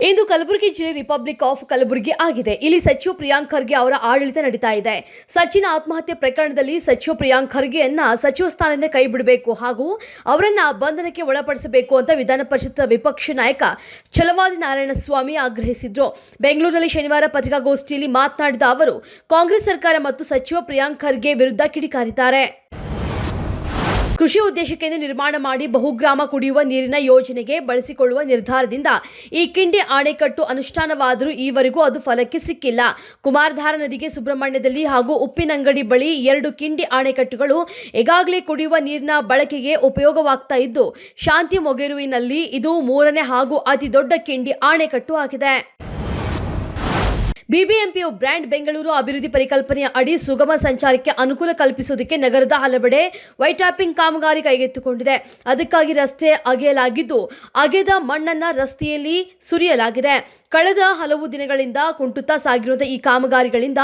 ಇಂದು ಕಲಬುರಗಿ ಜಿಲ್ಲೆ republic of Kalaburagi ಆಗಿದೆ. ಇಲ್ಲಿ ಸಚಿವ ಪ್ರಿಯಾಂಕ್ ಖರ್ಗೆ ಅವರ ಆಡಳಿತ ನಡೀತಾ ಇದೆ. ಸಚಿನ್ ಆತ್ಮಹತ್ಯೆ ಪ್ರಕರಣದಲ್ಲಿ ಸಚಿವ ಪ್ರಿಯಾಂಕ್ ಖರ್ಗೆಯನ್ನ ಸಚಿವ ಸ್ಥಾನದಿಂದ ಕೈ ಬಿಡಬೇಕು ಹಾಗೂ ಅವರನ್ನ ಬಂಧನಕ್ಕೆ ಒಳಪಡಿಸಬೇಕು ಅಂತ ವಿಧಾನ ಪರಿಷತ್ ವಿಪಕ್ಷ ನಾಯಕ ಛಲವಾದಿ ನಾರಾಯಣಸ್ವಾಮಿ ಆಗ್ರಹಿಸಿದ್ರು. ಬೆಂಗಳೂರಿನಲ್ಲಿ ಶನಿವಾರ ಪತ್ರಿಕಾಗೋಷ್ಠಿಯಲ್ಲಿ ಮಾತನಾಡಿದ ಅವರು, ಕಾಂಗ್ರೆಸ್ ಸರ್ಕಾರ ಮತ್ತು ಸಚಿವ ಪ್ರಿಯಾಂಕ್ ಖರ್ಗೆ ವಿರುದ್ಧ ಕಿಡಿಕಾರಿದ್ದಾರೆ. ಕೃಷಿ ಉದ್ದೇಶಕ್ಕೆಂದು ನಿರ್ಮಾಣ ಮಾಡಿ ಬಹುಗ್ರಾಮ ಕುಡಿಯುವ ನೀರಿನ ಯೋಜನೆಗೆ ಬಳಸಿಕೊಳ್ಳುವ ನಿರ್ಧಾರದಿಂದ ಈ ಕಿಂಡಿ ಅಣೆಕಟ್ಟು ಅನುಷ್ಠಾನವಾದರೂ ಈವರೆಗೂ ಅದು ಫಲಕ್ಕೆ ಸಿಕ್ಕಿಲ್ಲ. ಕುಮಾರಧಾರ ನದಿಗೆ ಸುಬ್ರಹ್ಮಣ್ಯದಲ್ಲಿ ಹಾಗೂ ಉಪ್ಪಿನಂಗಡಿ ಬಳಿ 2 ಕಿಂಡಿ ಅಣೆಕಟ್ಟುಗಳು ಈಗಾಗಲೇ ಕುಡಿಯುವ ನೀರಿನ ಬಳಕೆಗೆ ಉಪಯೋಗವಾಗ್ತಾ ಇದ್ದು, ಶಾಂತಿ ಮೊಗೆರುವಿನಲ್ಲಿ ಇದು 3ನೇ ಹಾಗೂ ಅತಿ ದೊಡ್ಡ ಕಿಂಡಿ ಅಣೆಕಟ್ಟು ಆಗಿದೆ. ಬಿಬಿಎಂಪಿಯು ಬ್ರ್ಯಾಂಡ್ ಬೆಂಗಳೂರು ಅಭಿವೃದ್ಧಿ ಪರಿಕಲ್ಪನೆಯ ಅಡಿ ಸುಗಮ ಸಂಚಾರಕ್ಕೆ ಅನುಕೂಲ ಕಲ್ಪಿಸುವುದಕ್ಕೆ ನಗರದ ಹಲವೆಡೆ ವೈಟ್ ಟಾಪಿಂಗ್ ಕಾಮಗಾರಿ ಕೈಗೆತ್ತಿಕೊಂಡಿದೆ. ಅದಕ್ಕಾಗಿ ರಸ್ತೆ ಅಗೆಯಲಾಗಿದ್ದು, ಅಗೆದ ಮಣ್ಣನ್ನ ರಸ್ತೆಯಲ್ಲಿ ಸುರಿಯಲಾಗಿದೆ. ಕಳೆದ ಹಲವು ದಿನಗಳಿಂದ ಕುಂಟುತ್ತಾ ಸಾಗಿರುವ ಈ ಕಾಮಗಾರಿಗಳಿಂದ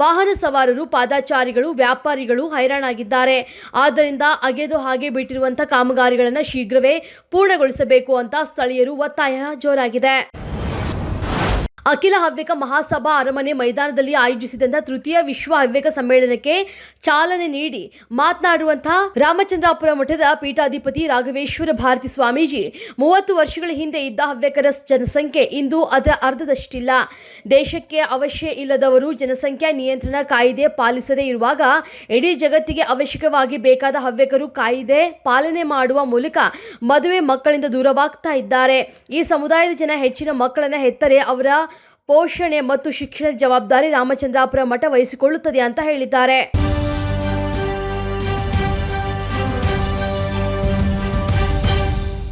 ವಾಹನ ಸವಾರರು, ಪಾದಚಾರಿಗಳು, ವ್ಯಾಪಾರಿಗಳು ಹೈರಾಣಾಗಿದ್ದಾರೆ. ಆದ್ದರಿಂದ ಅಗೆದು ಹಾಗೆ ಬಿಟ್ಟಿರುವಂತಹ ಕಾಮಗಾರಿಗಳನ್ನು ಶೀಘ್ರವೇ ಪೂರ್ಣಗೊಳಿಸಬೇಕು ಅಂತ ಸ್ಥಳೀಯರು ಒತ್ತಾಯ ಜೋರಾಗಿದೆ. ಅಖಿಲ ಹವ್ಯಕ ಮಹಾಸಭಾ ಅರಮನೆ ಮೈದಾನದಲ್ಲಿ ಆಯೋಜಿಸಿದಂತಹ ತೃತೀಯ ವಿಶ್ವ ಹವ್ಯಕ ಸಮ್ಮೇಳನಕ್ಕೆ ಚಾಲನೆ ನೀಡಿ ಮಾತನಾಡುವಂತಹ ರಾಮಚಂದ್ರಾಪುರ ಮಠದ ಪೀಠಾಧಿಪತಿ ರಾಘವೇಶ್ವರ ಭಾರತಿ ಸ್ವಾಮೀಜಿ, 30 ವರ್ಷಗಳ ಹಿಂದೆ ಇದ್ದ ಹವ್ಯಕರ ಜನಸಂಖ್ಯೆ ಇಂದು ಅದರ ಅರ್ಧದಷ್ಟಿಲ್ಲ. ದೇಶಕ್ಕೆ ಅವಶ್ಯ ಇಲ್ಲದವರು ಜನಸಂಖ್ಯಾ ನಿಯಂತ್ರಣ ಕಾಯ್ದೆ ಪಾಲಿಸದೇ ಇರುವಾಗ ಇಡೀ ಜಗತ್ತಿಗೆ ಅವಶ್ಯಕವಾಗಿ ಬೇಕಾದ ಹವ್ಯಕರು ಕಾಯ್ದೆ ಪಾಲನೆ ಮಾಡುವ ಮೂಲಕ ಮದುವೆ ಮಕ್ಕಳಿಂದ ದೂರವಾಗ್ತಾ ಇದ್ದಾರೆ. ಈ ಸಮುದಾಯದ ಜನ ಹೆಚ್ಚಿನ ಮಕ್ಕಳನ್ನ ಹೆತ್ತರೆ ಅವರ ಪೋಷಣೆ ಮತ್ತು ಶಿಕ್ಷಣದ ಜವಾಬ್ದಾರಿ ರಾಮಚಂದ್ರಾಪುರ ಮಠ ವಹಿಸಿಕೊಳ್ಳುತ್ತದೆ ಅಂತ ಹೇಳಿದ್ದಾರೆ.